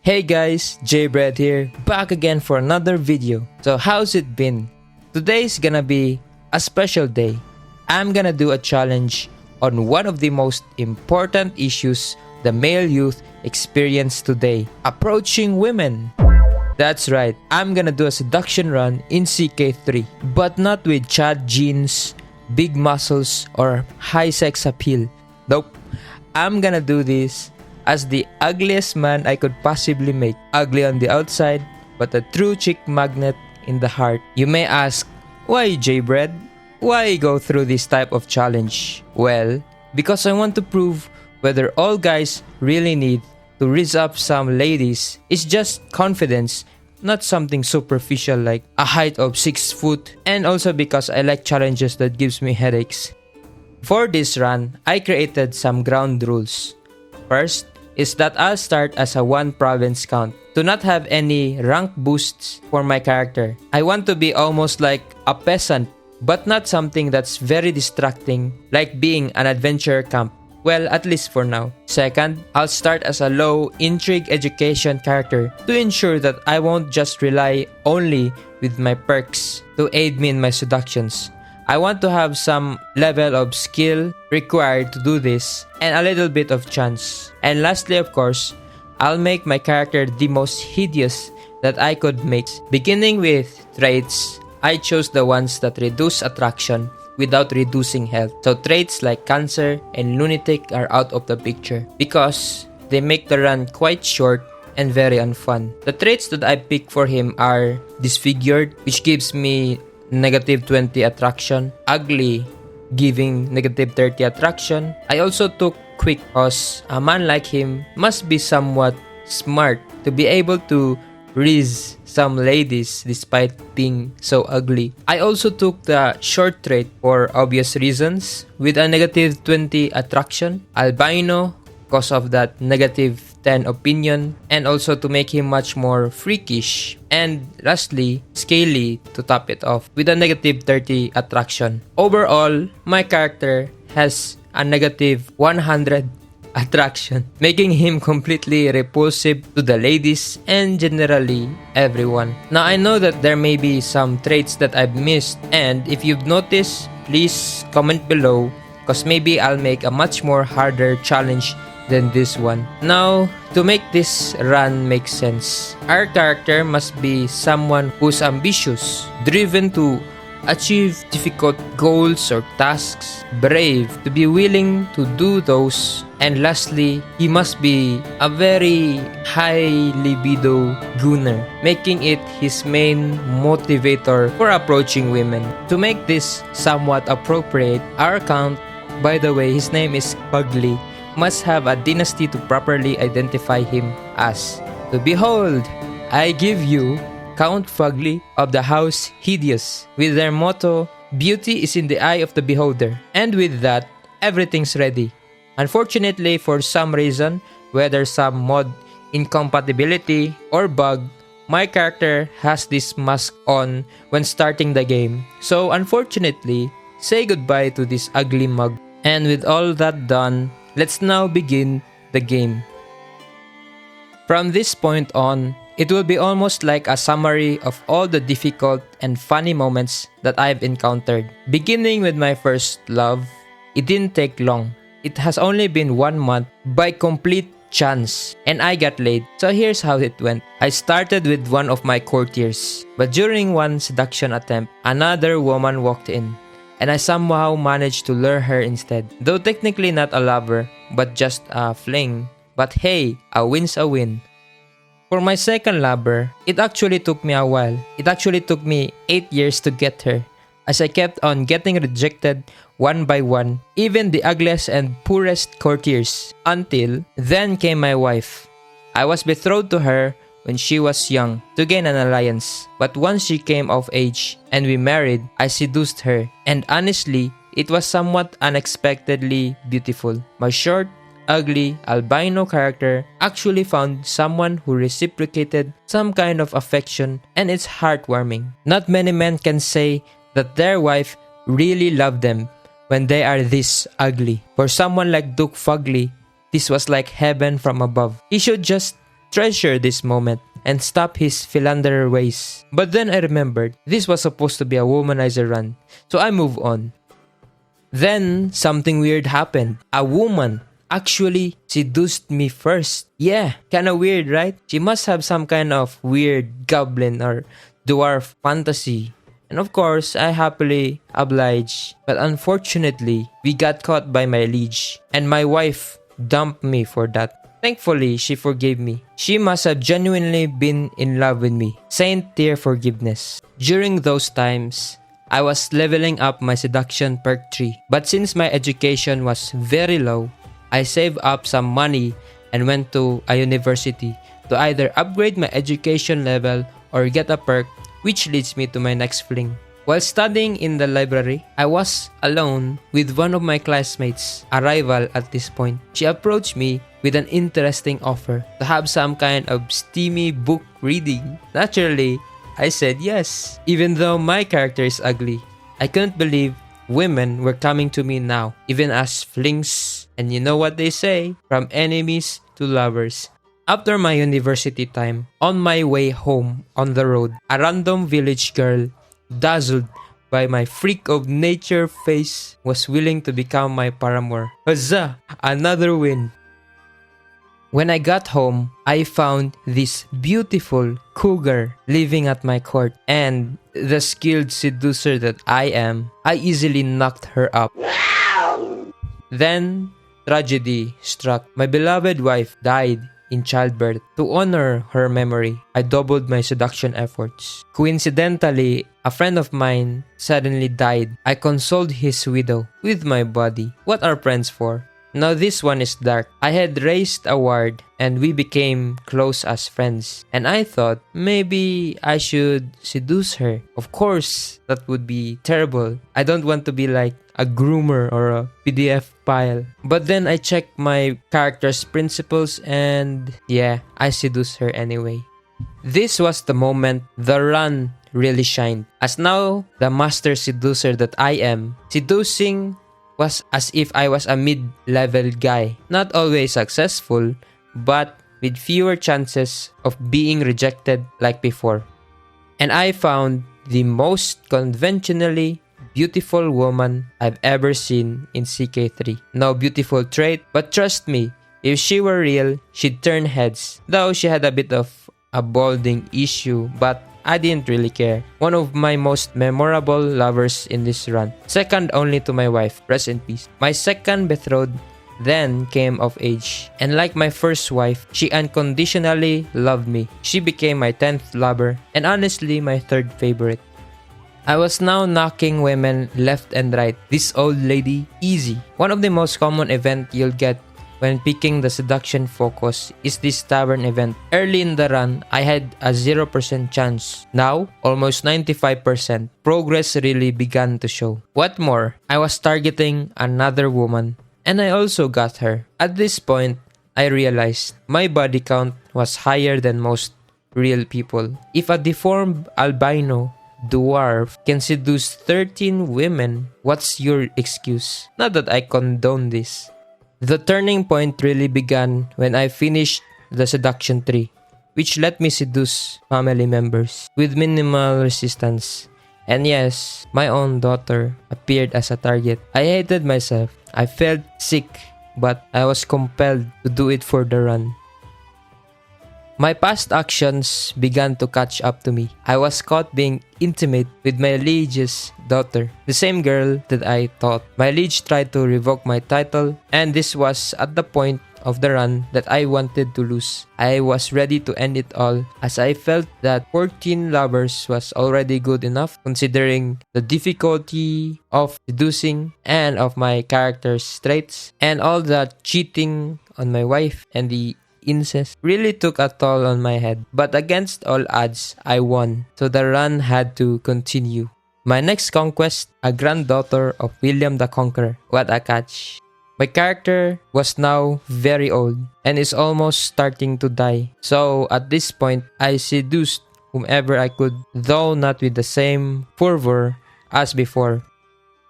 Hey guys, JBread here, back again for another video. So how's it been? Today's gonna be a special day. I'm gonna do a challenge on one of the most important issues the male youth experience today: approaching women. That's right, I'm gonna do a seduction run in CK3, but not with Chad jeans, big muscles, or high sex appeal. Nope, I'm gonna do this as the ugliest man I could possibly make. Ugly on the outside, but a true chick magnet in the heart. You may ask, why JBread? Why go through this type of challenge? Well, because I want to prove whether all guys really need to raise up some ladies. It's just confidence, not something superficial like a height of 6 foot, and also because I like challenges that gives me headaches. For this run, I created some ground rules. First is that I'll start as a 1 province count to not have any rank boosts for my character. I want to be almost like a peasant, but not something that's very distracting like being an adventure camp. Well, at least for now. Second, I'll start as a low intrigue education character to ensure that I won't just rely only with my perks to aid me in my seductions. I want to have some level of skill required to do this and a little bit of chance. And lastly, of course, I'll make my character the most hideous that I could make. Beginning with traits, I chose the ones that reduce attraction without reducing health. So traits like cancer and lunatic are out of the picture because they make the run quite short and very unfun. The traits that I picked for him are disfigured, which gives me -20 attraction, ugly, giving -30 attraction. I also took quick cause a man like him must be somewhat smart to be able to raise some ladies despite being so ugly. I also took the short trait for obvious reasons with a -20 attraction, albino cause of that -10 opinion, and also to make him much more freakish, and lastly scaly to top it off with a -30 attraction. Overall, my character has a -100 attraction, making him completely repulsive to the ladies and generally everyone. Now I know that there may be some traits that I've missed, and if you've noticed, please comment below because maybe I'll make a much more harder challenge than this one. Now, to make this run make sense, our character must be someone who's ambitious, driven to achieve difficult goals or tasks, brave to be willing to do those, and lastly, he must be a very high libido gooner, making it his main motivator for approaching women. To make this somewhat appropriate, our count, by the way, his name is Ugly, must have a dynasty to properly identify him as. So behold, I give you Count Fugly of the house Hideous, with their motto, beauty is in the eye of the beholder. And with that, everything's ready. Unfortunately, for some reason, whether some mod incompatibility or bug, my character has this mask on when starting the game. So unfortunately, say goodbye to this ugly mug. And with all that done, let's now begin the game. From this point on, it will be almost like a summary of all the difficult and funny moments that I've encountered. Beginning with my first love, it didn't take long. It has only been 1 month by complete chance, and I got laid. So here's how it went. I started with one of my courtiers, but during one seduction attempt, another woman walked in, and I somehow managed to lure her instead. Though technically not a lover, but just a fling. But hey, a win's a win. For my second lover, it actually took me a while. It actually took me 8 years to get her, as I kept on getting rejected one by one, even the ugliest and poorest courtiers, until then came my wife. I was betrothed to her when she was young to gain an alliance, but once she came of age and we married, I seduced her, and honestly, it was somewhat unexpectedly beautiful. My short, ugly, albino character actually found someone who reciprocated some kind of affection, and it's heartwarming. Not many men can say that their wife really loved them when they are this ugly. For someone like Duke Fugly, this was like heaven from above. He should just treasure this moment and stop his philanderer ways. But then I remembered this was supposed to be a womanizer run, so I moved on. Then something weird happened. A woman actually seduced me first. Yeah, kinda weird, right? She must have some kind of weird goblin or dwarf fantasy. And of course, I happily obliged. But unfortunately, we got caught by my liege. And my wife dumped me for that. Thankfully, she forgave me. She must have genuinely been in love with me. Saint tier forgiveness. During those times, I was leveling up my seduction perk tree. But since my education was very low, I saved up some money and went to a university to either upgrade my education level or get a perk, which leads me to my next fling. While studying in the library, I was alone with one of my classmates, a rival at this point. She approached me with an interesting offer to have some kind of steamy book reading. Naturally, I said yes. Even though my character is ugly, I couldn't believe women were coming to me now, even as flings. And you know what they say, from enemies to lovers. After my university time, on my way home on the road, a random village girl, dazzled by my freak of nature face, was willing to become my paramour. Huzzah! Another win! When I got home, I found this beautiful cougar living at my court, and the skilled seducer that I am, I easily knocked her up. Then, tragedy struck. My beloved wife died in childbirth. To honor her memory, I doubled my seduction efforts. Coincidentally, a friend of mine suddenly died. I consoled his widow with my body. What are friends for? Now this one is dark. I had raised a ward and we became close as friends. And I thought maybe I should seduce her. Of course, that would be terrible. I don't want to be like a groomer or a PDF pile. But then I checked my character's principles and yeah, I seduced her anyway. This was the moment the run really shined. As now the master seducer that I am, seducing was as if I was a mid-level guy. Not always successful, but with fewer chances of being rejected like before. And I found the most conventionally beautiful woman I've ever seen in CK3. No beautiful trait, but trust me, if she were real, she'd turn heads. Though she had a bit of a balding issue, but I didn't really care. One of my most memorable lovers in this run. Second only to my wife, rest in peace. My second betrothed then came of age. And like my first wife, she unconditionally loved me. She became my 10th lover and honestly my third favorite. I was now knocking women left and right. This old lady, easy. One of the most common events you'll get when picking the seduction focus is this tavern event. Early in the run, I had a 0% chance. Now, almost 95%. Progress really began to show. What more, I was targeting another woman, and I also got her. At this point, I realized my body count was higher than most real people. If a deformed albino dwarf can seduce 13 women, what's your excuse? Not that I condone this. The turning point really began when I finished the seduction tree, which let me seduce family members with minimal resistance. And yes, my own daughter appeared as a target. I hated myself. I felt sick, but I was compelled to do it for the run. My past actions began to catch up to me. I was caught being intimate with my liege's daughter, the same girl that I thought. My liege tried to revoke my title, and this was at the point of the run that I wanted to lose. I was ready to end it all as I felt that 14 lovers was already good enough considering the difficulty of seducing and of my character's traits, and all the cheating on my wife and the incest really took a toll on my head. But against all odds, I won, so the run had to continue. My next conquest, a granddaughter of William the Conqueror. What a catch. My character was now very old and is almost starting to die. So at this point, I seduced whomever I could, though not with the same fervor as before.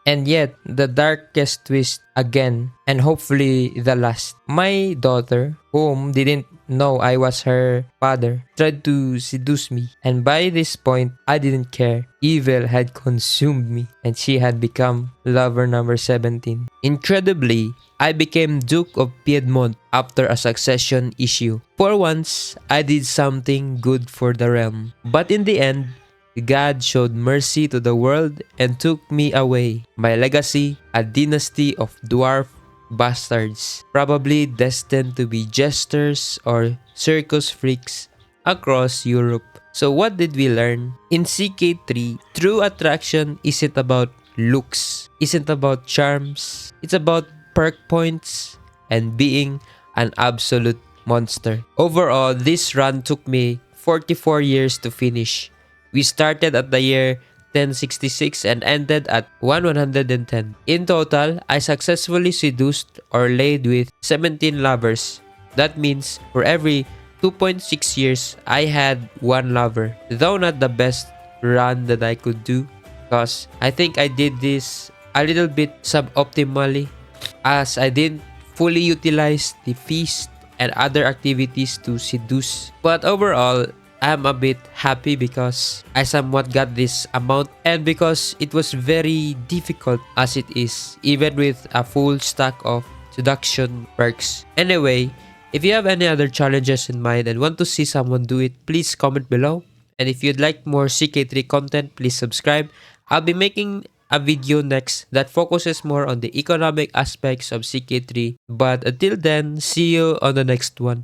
And yet, the darkest twist again, and hopefully the last. My daughter, whom didn't know I was her father, tried to seduce me. And by this point, I didn't care. Evil had consumed me, and she had become lover number 17. Incredibly, I became Duke of Piedmont after a succession issue. For once, I did something good for the realm. But in the end, God showed mercy to the world and took me away. My legacy, a dynasty of dwarf bastards, probably destined to be jesters or circus freaks across Europe. So what did we learn? In CK3, true attraction isn't about looks, isn't about charms, it's about perk points and being an absolute monster. Overall, this run took me 44 years to finish. We started at the year 1066 and ended at 1110. In total, I successfully seduced or laid with 17 lovers. That means for every 2.6 years, I had one lover. Though not the best run that I could do, because I think I did this a little bit suboptimally as I didn't fully utilize the feast and other activities to seduce. But overall, I'm a bit happy because I somewhat got this amount and because it was very difficult as it is, even with a full stack of seduction perks. Anyway, if you have any other challenges in mind and want to see someone do it, please comment below. And if you'd like more CK3 content, please subscribe. I'll be making a video next that focuses more on the economic aspects of CK3. But until then, see you on the next one.